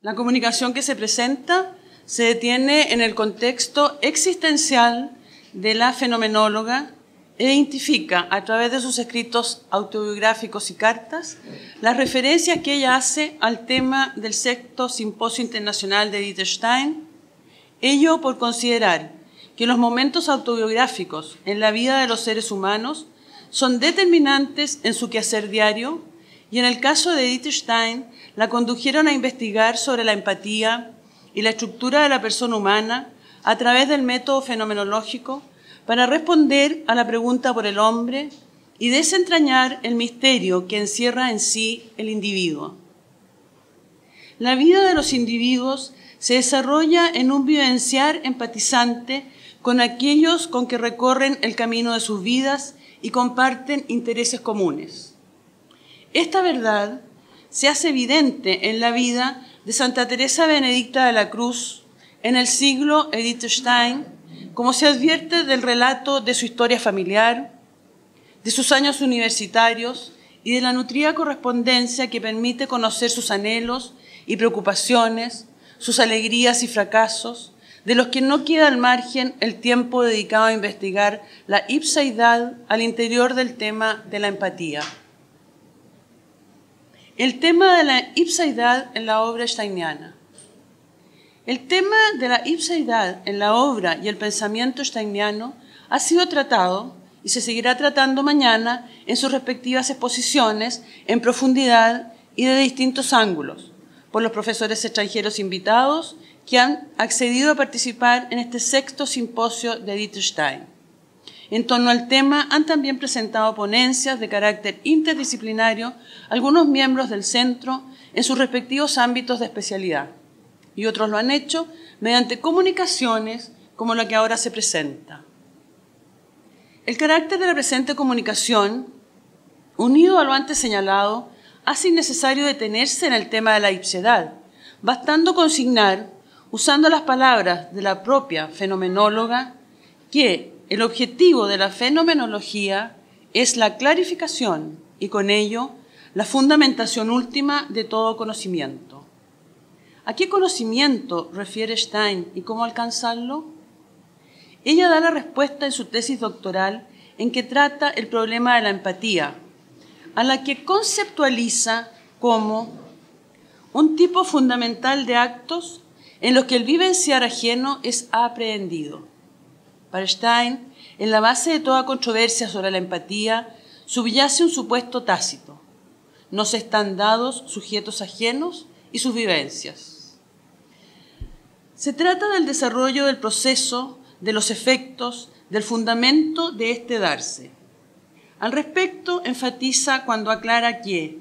La comunicación que se presenta se detiene en el contexto existencial de la fenomenóloga e identifica, a través de sus escritos autobiográficos y cartas, las referencias que ella hace al tema del sexto Simposio Internacional de Edith Stein, ello por considerar que los momentos autobiográficos en la vida de los seres humanos son determinantes en su quehacer diario y en el caso de Edith Stein la condujeron a investigar sobre la empatía y la estructura de la persona humana a través del método fenomenológico para responder a la pregunta por el hombre y desentrañar el misterio que encierra en sí el individuo. La vida de los individuos se desarrolla en un vivenciar empatizante con aquellos con que recorren el camino de sus vidas y comparten intereses comunes. Esta verdad se hace evidente en la vida de Santa Teresa Benedicta de la Cruz, en el siglo Edith Stein, como se advierte del relato de su historia familiar, de sus años universitarios y de la nutrida correspondencia que permite conocer sus anhelos y preocupaciones, sus alegrías y fracasos, de los que no queda al margen el tiempo dedicado a investigar la ipseidad al interior del tema de la empatía. El tema de la ipseidad en la obra steiniana. El tema de la ipseidad en la obra y el pensamiento steiniano ha sido tratado y se seguirá tratando mañana en sus respectivas exposiciones en profundidad y de distintos ángulos por los profesores extranjeros invitados que han accedido a participar en este sexto simposio de Edith Stein. En torno al tema han también presentado ponencias de carácter interdisciplinario algunos miembros del centro en sus respectivos ámbitos de especialidad, y otros lo han hecho mediante comunicaciones como la que ahora se presenta. El carácter de la presente comunicación, unido a lo antes señalado, hace innecesario detenerse en el tema de la ipsedad, bastando consignar, usando las palabras de la propia fenomenóloga, que el objetivo de la fenomenología es la clarificación y con ello la fundamentación última de todo conocimiento. ¿A qué conocimiento refiere Stein y cómo alcanzarlo? Ella da la respuesta en su tesis doctoral en que trata el problema de la empatía, a la que conceptualiza como un tipo fundamental de actos en los que el vivenciar ajeno es aprehendido. Para Stein, en la base de toda controversia sobre la empatía, subyace un supuesto tácito. Nos están dados sujetos ajenos y sus vivencias. Se trata del desarrollo del proceso, de los efectos, del fundamento de este darse. Al respecto, enfatiza cuando aclara que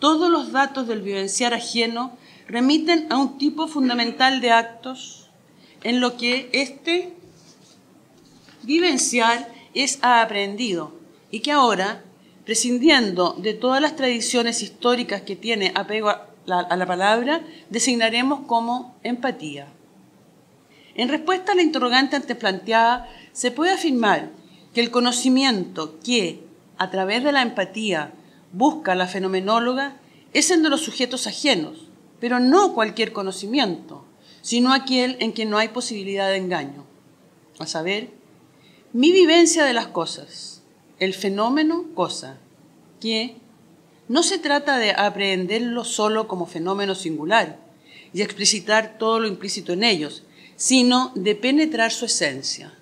todos los datos del vivenciar ajeno remiten a un tipo fundamental de actos en lo que este vivenciar es aprendido y que ahora, prescindiendo de todas las tradiciones históricas que tiene apego a la palabra, designaremos como empatía. En respuesta a la interrogante antes planteada, se puede afirmar que el conocimiento que, a través de la empatía, busca la fenomenóloga es el de los sujetos ajenos, pero no cualquier conocimiento, sino aquel en que no hay posibilidad de engaño. A saber, mi vivencia de las cosas, el fenómeno cosa, que no se trata de aprehenderlo solo como fenómeno singular y explicitar todo lo implícito en ellos, sino de penetrar su esencia.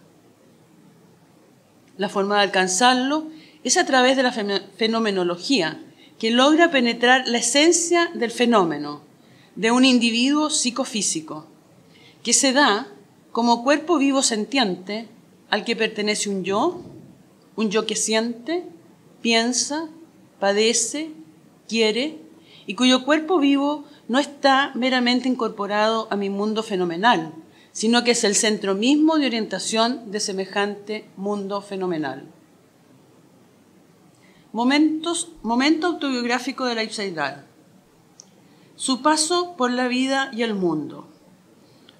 La forma de alcanzarlo es a través de la fenomenología, que logra penetrar la esencia del fenómeno, de un individuo psicofísico, que se da como cuerpo vivo sentiente al que pertenece un yo que siente, piensa, padece, quiere, y cuyo cuerpo vivo no está meramente incorporado a mi mundo fenomenal, sino que es el centro mismo de orientación de semejante mundo fenomenal. Momento autobiográfico de la ipseidad. Su paso por la vida y el mundo.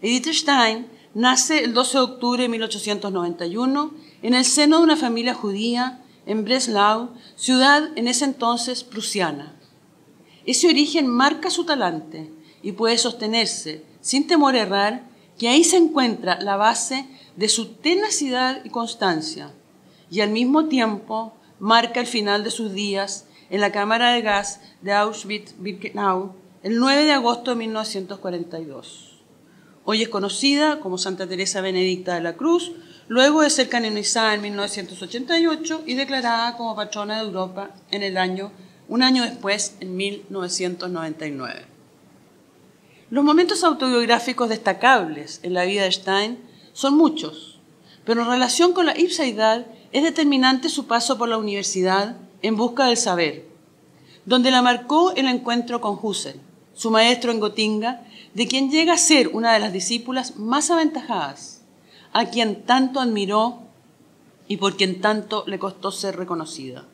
Edith Stein nace el 12 de octubre de 1891 en el seno de una familia judía en Breslau, ciudad en ese entonces prusiana. Ese origen marca su talante y puede sostenerse, sin temor a errar, que ahí se encuentra la base de su tenacidad y constancia, y al mismo tiempo marca el final de sus días en la cámara de gas de Auschwitz-Birkenau el 9 de agosto de 1942. Hoy es conocida como Santa Teresa Benedicta de la Cruz, luego de ser canonizada en 1988 y declarada como patrona de Europa un año después, en 1999. Los momentos autobiográficos destacables en la vida de Stein son muchos, pero en relación con la ipseidad es determinante su paso por la universidad en busca del saber, donde la marcó el encuentro con Husserl, su maestro en Gotinga, de quien llega a ser una de las discípulas más aventajadas, a quien tanto admiró y por quien tanto le costó ser reconocida.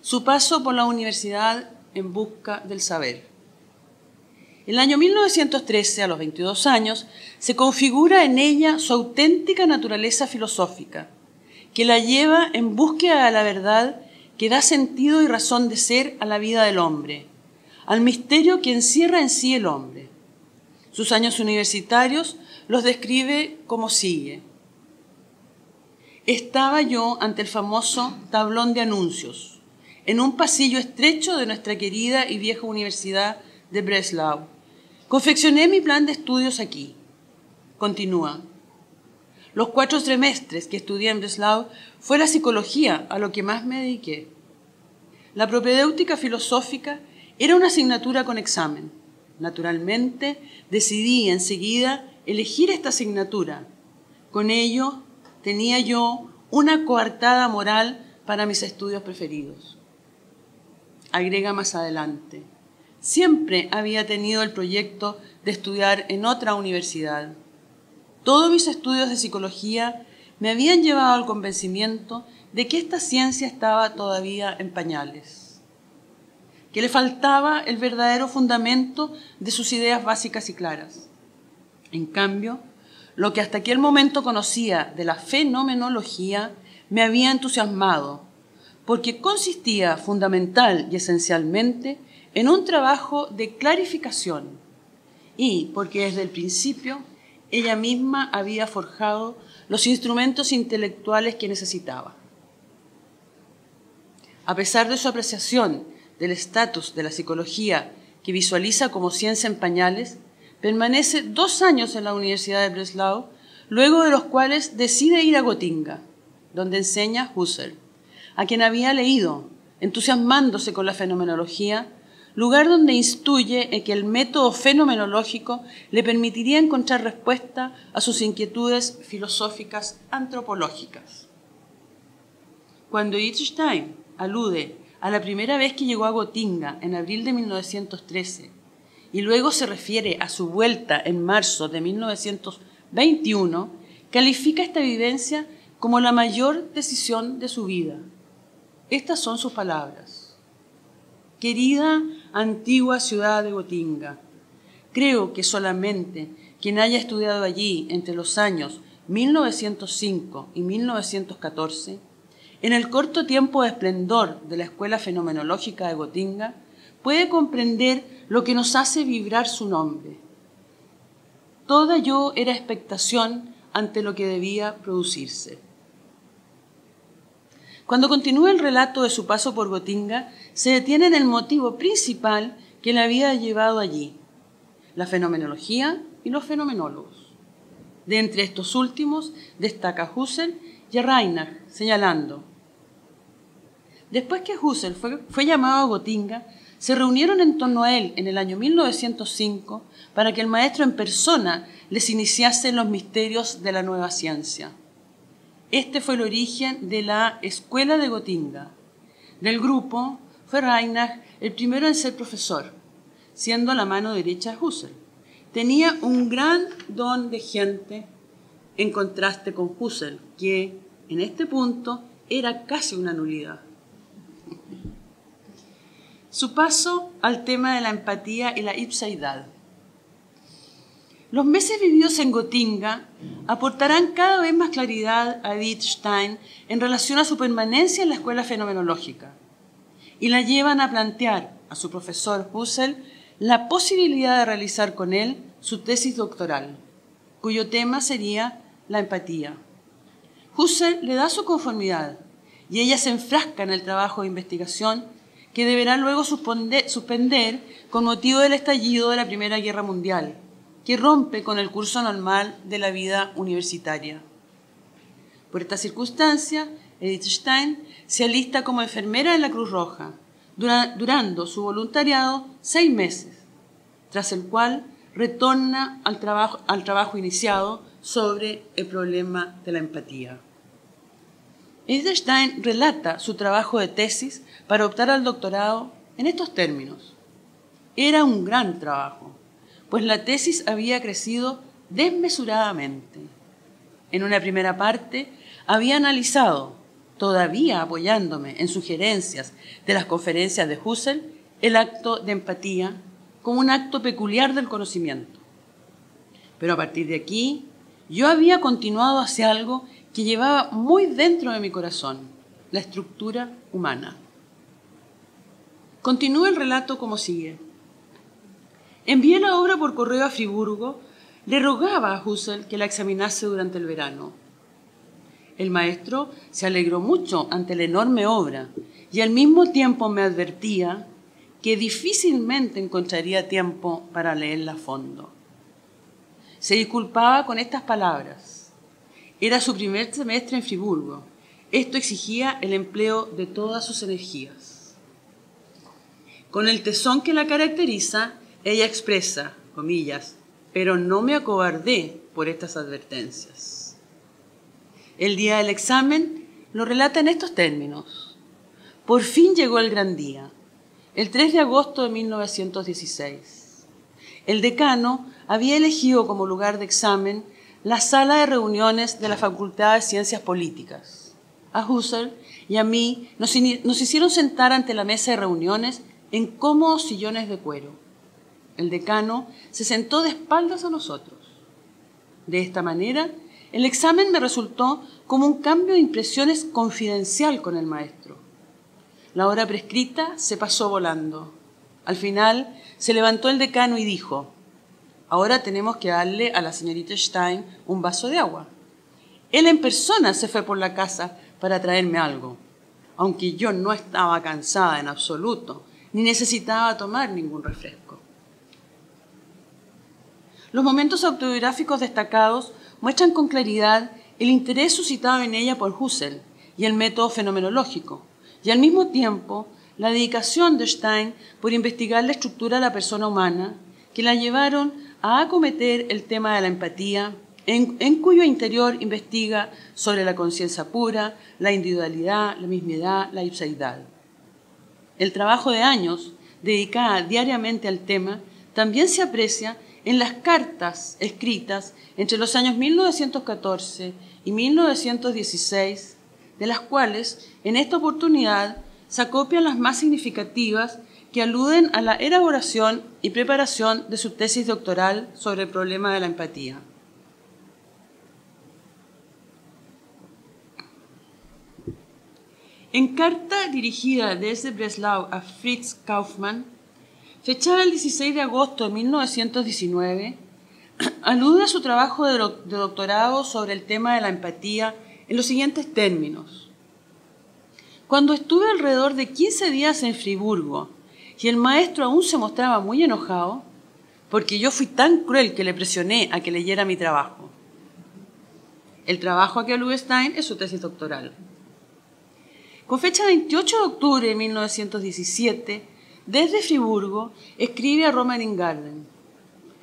Su paso por la universidad en busca del saber. En el año 1913, a los 22 años, se configura en ella su auténtica naturaleza filosófica, que la lleva en búsqueda de la verdad que da sentido y razón de ser a la vida del hombre, al misterio que encierra en sí el hombre. Sus años universitarios los describe como sigue. Estaba yo ante el famoso tablón de anuncios, en un pasillo estrecho de nuestra querida y vieja Universidad de Breslau. Confeccioné mi plan de estudios aquí. Continúa. Los 4 trimestres que estudié en Breslau fue la psicología a lo que más me dediqué. La propedéutica filosófica era una asignatura con examen. Naturalmente, decidí enseguida elegir esta asignatura. Con ello, tenía yo una coartada moral para mis estudios preferidos. Agrega más adelante. Siempre había tenido el proyecto de estudiar en otra universidad. Todos mis estudios de psicología me habían llevado al convencimiento de que esta ciencia estaba todavía en pañales, que le faltaba el verdadero fundamento de sus ideas básicas y claras. En cambio, lo que hasta aquel momento conocía de la fenomenología me había entusiasmado, porque consistía fundamental y esencialmente en un trabajo de clarificación y porque desde el principio ella misma había forjado los instrumentos intelectuales que necesitaba. A pesar de su apreciación del estatus de la psicología que visualiza como ciencia en pañales, permanece 2 años en la Universidad de Breslau, luego de los cuales decide ir a Gotinga, donde enseña Husserl, a quien había leído, entusiasmándose con la fenomenología, lugar donde instruye en que el método fenomenológico le permitiría encontrar respuesta a sus inquietudes filosóficas antropológicas. Cuando Stein alude a la primera vez que llegó a Gotinga en abril de 1913 y luego se refiere a su vuelta en marzo de 1921, califica esta vivencia como la mayor decisión de su vida. Estas son sus palabras. Querida antigua ciudad de Gotinga, creo que solamente quien haya estudiado allí entre los años 1905 y 1914, en el corto tiempo de esplendor de la Escuela Fenomenológica de Gotinga, puede comprender lo que nos hace vibrar su nombre. Toda yo era expectación ante lo que debía producirse. Cuando continúa el relato de su paso por Gotinga, se detiene en el motivo principal que le había llevado allí, la fenomenología y los fenomenólogos. De entre estos últimos destaca Husserl y a Reinach, señalando: después que Husserl fue llamado a Gotinga, se reunieron en torno a él en el año 1905 para que el maestro en persona les iniciase en los misterios de la nueva ciencia. Este fue el origen de la Escuela de Gotinga. Del grupo fue Reinach el primero en ser profesor, siendo la mano derecha de Husserl. Tenía un gran don de gente en contraste con Husserl, que en este punto era casi una nulidad. Su paso al tema de la empatía y la ipseidad. Los meses vividos en Gotinga aportarán cada vez más claridad a Edith Stein en relación a su permanencia en la escuela fenomenológica y la llevan a plantear a su profesor Husserl la posibilidad de realizar con él su tesis doctoral, cuyo tema sería la empatía. Husserl le da su conformidad y ella se enfrasca en el trabajo de investigación que deberá luego suspender con motivo del estallido de la Primera Guerra Mundial, que rompe con el curso normal de la vida universitaria. Por esta circunstancia, Edith Stein se alista como enfermera en la Cruz Roja, durando su voluntariado 6 meses, tras el cual retorna al trabajo iniciado sobre el problema de la empatía. Edith Stein relata su trabajo de tesis para optar al doctorado en estos términos. Era un gran trabajo, pues la tesis había crecido desmesuradamente. En una primera parte había analizado, todavía apoyándome en sugerencias de las conferencias de Husserl, el acto de empatía como un acto peculiar del conocimiento. Pero a partir de aquí, yo había continuado hacia algo que llevaba muy dentro de mi corazón, la estructura humana. Continúa el relato como sigue. Envié la obra por correo a Friburgo, le rogaba a Husserl que la examinase durante el verano. El maestro se alegró mucho ante la enorme obra y al mismo tiempo me advertía que difícilmente encontraría tiempo para leerla a fondo. Se disculpaba con estas palabras. Era su primer semestre en Friburgo. Esto exigía el empleo de todas sus energías. Con el tesón que la caracteriza, ella expresa, comillas, pero no me acobardé por estas advertencias. El día del examen lo relata en estos términos. Por fin llegó el gran día, el 3 de agosto de 1916. El decano había elegido como lugar de examen la sala de reuniones de la Facultad de Ciencias Políticas. A Husserl y a mí nos hicieron sentar ante la mesa de reuniones en cómodos sillones de cuero. El decano se sentó de espaldas a nosotros. De esta manera, el examen me resultó como un cambio de impresiones confidencial con el maestro. La hora prescrita se pasó volando. Al final, se levantó el decano y dijo: ahora tenemos que darle a la señorita Stein un vaso de agua. Él en persona se fue por la casa para traerme algo, aunque yo no estaba cansada en absoluto, ni necesitaba tomar ningún refresco. Los momentos autobiográficos destacados muestran con claridad el interés suscitado en ella por Husserl y el método fenomenológico, y al mismo tiempo la dedicación de Stein por investigar la estructura de la persona humana que la llevaron a acometer el tema de la empatía, en cuyo interior investiga sobre la conciencia pura, la individualidad, la mismidad, la ipseidad. El trabajo de años dedicada diariamente al tema también se aprecia en las cartas escritas entre los años 1914 y 1916, de las cuales en esta oportunidad se acopian las más significativas que aluden a la elaboración y preparación de su tesis doctoral sobre el problema de la empatía. En carta dirigida desde Breslau a Fritz Kaufmann, fechada el 16 de agosto de 1919, alude a su trabajo de doctorado sobre el tema de la empatía en los siguientes términos. Cuando estuve alrededor de 15 días en Friburgo y el maestro aún se mostraba muy enojado, porque yo fui tan cruel que le presioné a que leyera mi trabajo. El trabajo a que alude Stein es su tesis doctoral. Con fecha 28 de octubre de 1917, desde Friburgo, escribe a Roman Ingarden.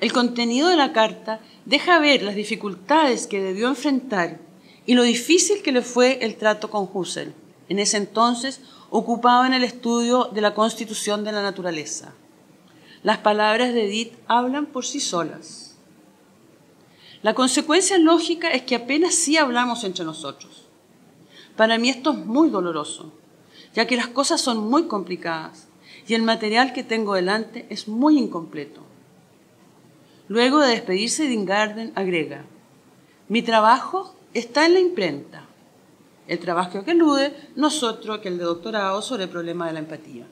El contenido de la carta deja ver las dificultades que debió enfrentar y lo difícil que le fue el trato con Husserl, en ese entonces ocupado en el estudio de la constitución de la naturaleza. Las palabras de Edith hablan por sí solas. La consecuencia lógica es que apenas sí hablamos entre nosotros. Para mí esto es muy doloroso, ya que las cosas son muy complicadas y el material que tengo delante es muy incompleto. Luego de despedirse de Ingarden, agrega: mi trabajo está en la imprenta. El trabajo que alude no es otro que el de doctorado sobre el problema de la empatía.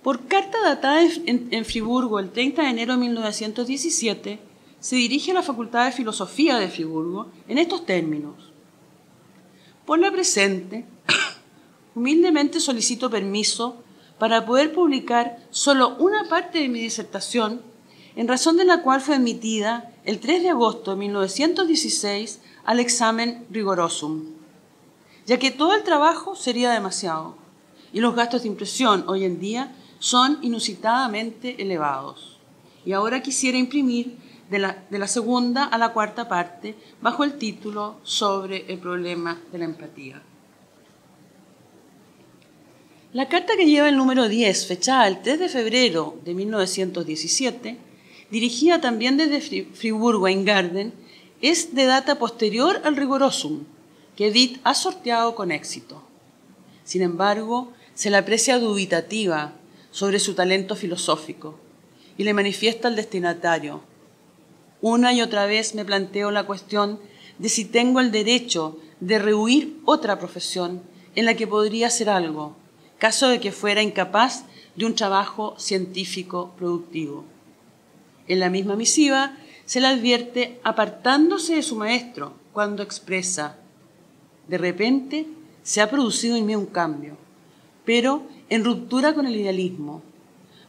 Por carta datada en Friburgo el 30 de enero de 1917, se dirige a la Facultad de Filosofía de Friburgo en estos términos. Por la presente, humildemente solicito permiso para poder publicar solo una parte de mi disertación, en razón de la cual fue admitida el 3 de agosto de 1916 al examen rigorosum, ya que todo el trabajo sería demasiado y los gastos de impresión hoy en día son inusitadamente elevados. Y ahora quisiera imprimir de la segunda a la cuarta parte bajo el título sobre el problema de la empatía. La carta que lleva el número 10, fechada el 3 de febrero de 1917, dirigida también desde Friburgo a Ingarden, es de data posterior al rigorosum, que Edith ha sorteado con éxito. Sin embargo, se la aprecia dubitativa sobre su talento filosófico y le manifiesta al destinatario: una y otra vez me planteo la cuestión de si tengo el derecho de rehuir otra profesión en la que podría hacer algo, caso de que fuera incapaz de un trabajo científico productivo. En la misma misiva se le advierte apartándose de su maestro cuando expresa: de repente se ha producido en mí un cambio, pero en ruptura con el idealismo.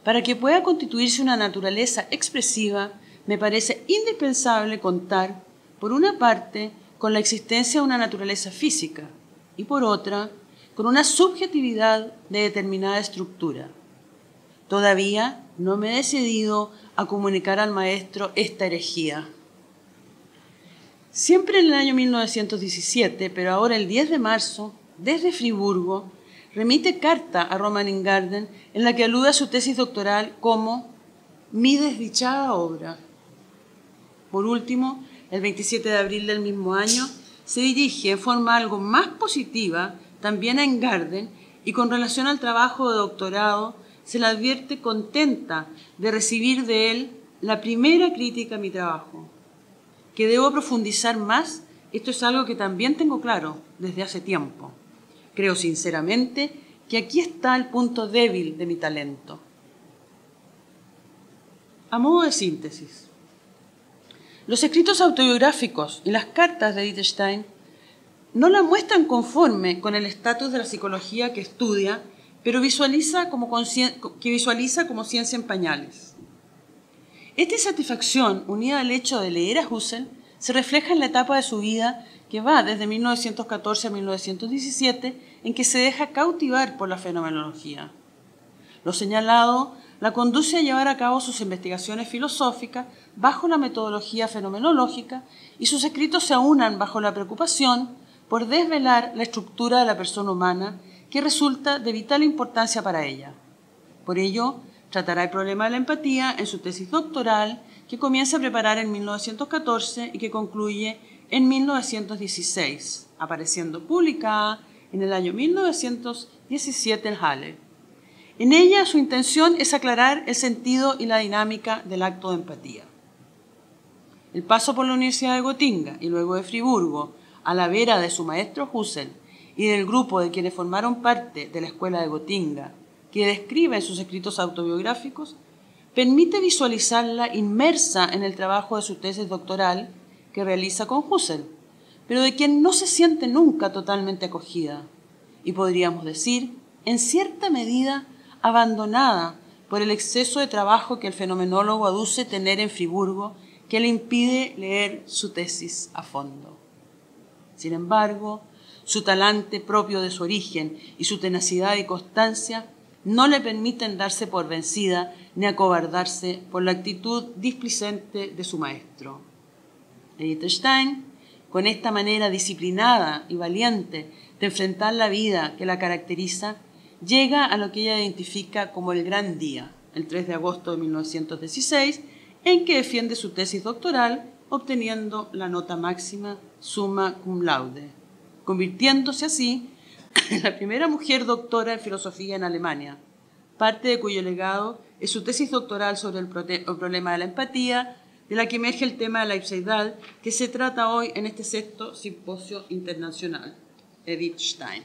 Para que pueda constituirse una naturaleza expresiva, me parece indispensable contar, por una parte, con la existencia de una naturaleza física y, por otra, con una subjetividad de determinada estructura. Todavía no me he decidido a comunicar al maestro esta herejía. Siempre en el año 1917, pero ahora el 10 de marzo, desde Friburgo, remite carta a Roman Ingarden en la que alude a su tesis doctoral como «mi desdichada obra». Por último, el 27 de abril del mismo año, se dirige en forma algo más positiva también a Ingarden y con relación al trabajo de doctorado se le advierte contenta de recibir de él la primera crítica a mi trabajo. Que debo profundizar más, esto es algo que también tengo claro desde hace tiempo. Creo sinceramente que aquí está el punto débil de mi talento. A modo de síntesis, los escritos autobiográficos y las cartas de Edith Stein no la muestran conforme con el estatus de la psicología que estudia, pero visualiza como ciencia en pañales. Esta insatisfacción, unida al hecho de leer a Husserl, se refleja en la etapa de su vida que va desde 1914 a 1917, en que se deja cautivar por la fenomenología. Lo señalado la conduce a llevar a cabo sus investigaciones filosóficas bajo la metodología fenomenológica y sus escritos se aunan bajo la preocupación por desvelar la estructura de la persona humana que resulta de vital importancia para ella. Por ello, tratará el problema de la empatía en su tesis doctoral que comienza a preparar en 1914 y que concluye en 1916, apareciendo publicada en el año 1917 en Halle. En ella su intención es aclarar el sentido y la dinámica del acto de empatía. El paso por la Universidad de Gotinga y luego de Friburgo, a la vera de su maestro Husserl y del grupo de quienes formaron parte de la Escuela de Gotinga, que describe en sus escritos autobiográficos, permite visualizarla inmersa en el trabajo de su tesis doctoral que realiza con Husserl, pero de quien no se siente nunca totalmente acogida y podríamos decir, en cierta medida, abandonada por el exceso de trabajo que el fenomenólogo aduce tener en Friburgo que le impide leer su tesis a fondo. Sin embargo, su talante propio de su origen y su tenacidad y constancia no le permiten darse por vencida ni acobardarse por la actitud displicente de su maestro. Edith Stein, con esta manera disciplinada y valiente de enfrentar la vida que la caracteriza, llega a lo que ella identifica como el gran día, el 3 de agosto de 1916, en que defiende su tesis doctoral, obteniendo la nota máxima summa cum laude, convirtiéndose así en la primera mujer doctora en filosofía en Alemania, parte de cuyo legado es su tesis doctoral sobre el problema de la empatía, de la que emerge el tema de la ipseidad, que se trata hoy en este 6º simposio internacional. Edith Stein.